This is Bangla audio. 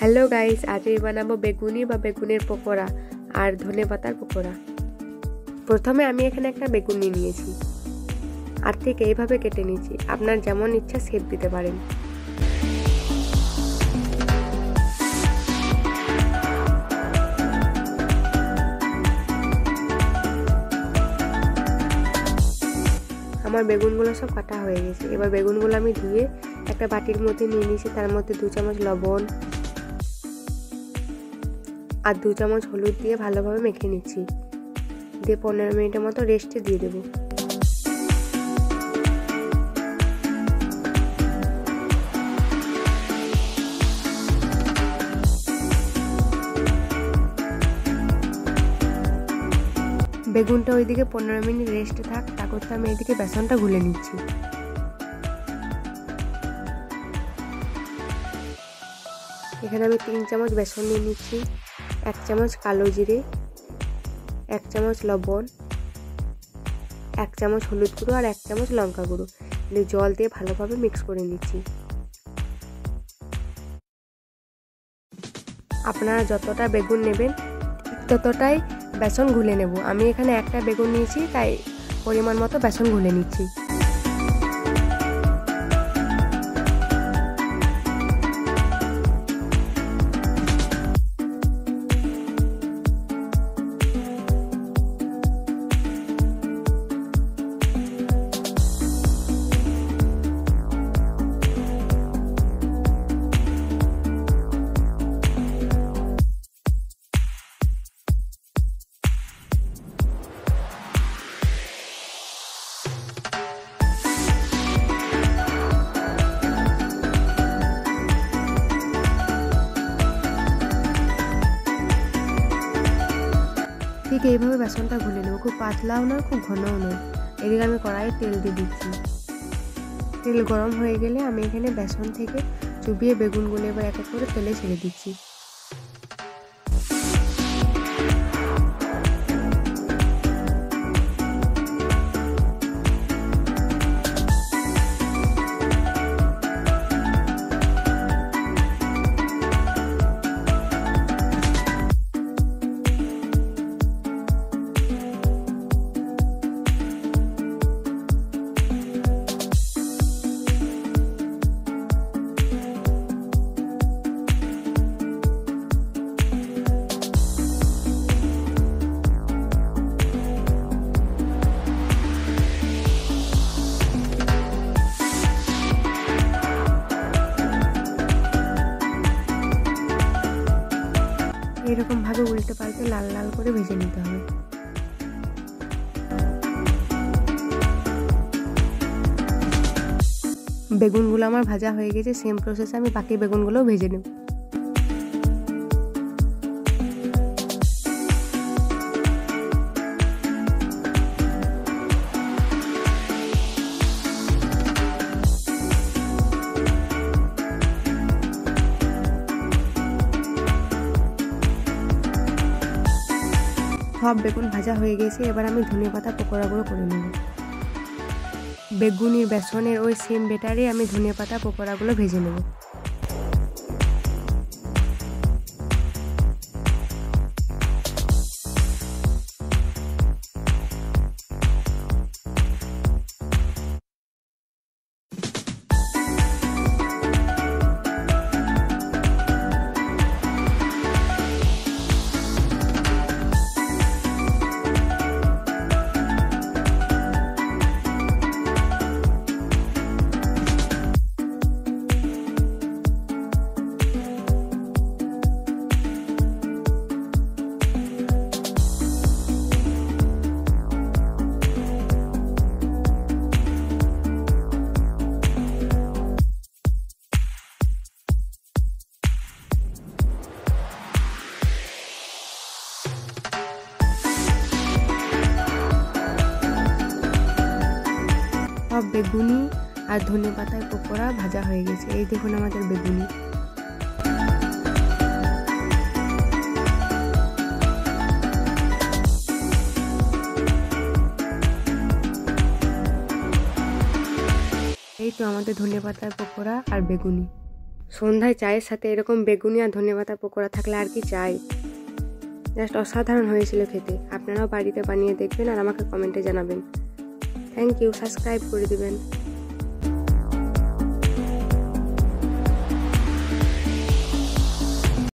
হ্যালো গাইস, আজ আমি বানাবো বেগুনি বা বেগুনের পকোড়া আর ধনেপাতার পকোড়া। প্রথমে আমি এখানে একটা বেগুন নিয়েছি আর ঠিক এইভাবে কেটে নিয়েছি। আপনার যেমন ইচ্ছা শেপ দিতে পারেন। আমার বেগুনগুলো সব কাটা হয়ে গেছে। এবার বেগুনগুলো আমি ধুয়ে একটা বাটির মধ্যে নিয়ে নিয়েছি। তার মধ্যে 2 চামচ লবণ আর 2 চামচ হলুদ দিয়ে ভালোভাবে মেখে নিচ্ছি। দিয়ে 15 মিনিটের মতো রেস্টে দিয়ে দেবো। বেগুনটা ওইদিকে 15 মিনিট রেস্টে থাক, তা করতে আমি এইদিকে বেসনটা গুলে নিচ্ছি। এখানে আমি 3 চামচ বেসন নিয়ে নিচ্ছি, 1 চামচ কালো জিরে, 1 চামচ লবণ, 1 চামচ হলুদ গুঁড়ো আর 1 চামচ লঙ্কা গুঁড়ো দিয়ে জল দিয়ে ভালোভাবে মিক্স করে নিচ্ছি। আপনারা যতটা বেগুন নেবেন ততটাই বেসন গুলে নেব। আমি এখানে একটা বেগুন নিয়েছি, তাই পরিমাণ মতো বেসন গুলে নিচ্ছি। ঠিক এইভাবে বেসনটা গুলে নেব, খুব পাতলাও নয় খুব ঘনও নয়। এদিকে আমি কড়াইয়ে তেল দিয়ে দিচ্ছি। তেল গরম হয়ে গেলে আমি এখানে বেসন থেকে চুবিয়ে বেগুনগুলো এবার এক এক করে তেলে ছেড়ে দিচ্ছি। এরকম ভাবে উল্টে পাল্টে লাল লাল করে ভেজে নিতে হবে। বেগুনগুলো আমার ভাজা হয়ে গেছে। সেম প্রসেসে আমি বাকি বেগুনগুলোও ভেজে নেব। সব বেগুন ভাজা হয়ে গেছে। এবার আমি ধনেপাতা পকোড়াগুলো করে নেব। বেগুনির বেসনের ওই সেম ব্যাটারে আমি ধনেপাতা পকোড়াগুলো ভেজে নেব। সব বেগুনি আর ধনেপাতার পকোড়া ভাজা হয়ে গেছে। এই দেখুন আমাদের বেগুনি। এই তো আমাদের ধনেপাতার পকোড়া আর বেগুনি। সন্ধ্যায় চায়ের সাথে এরকম বেগুনি আর ধনেপাতা পকোড়া থাকলে আর কি চাই। জাস্ট অসাধারণ হয়েছিল খেতে। আপনারাও বাড়িতে বানিয়ে দেখবেন আর আমাকে কমেন্টে জানাবেন। থ্যাংক ইউ, সাবস্ক্রাইব করে দিবেন।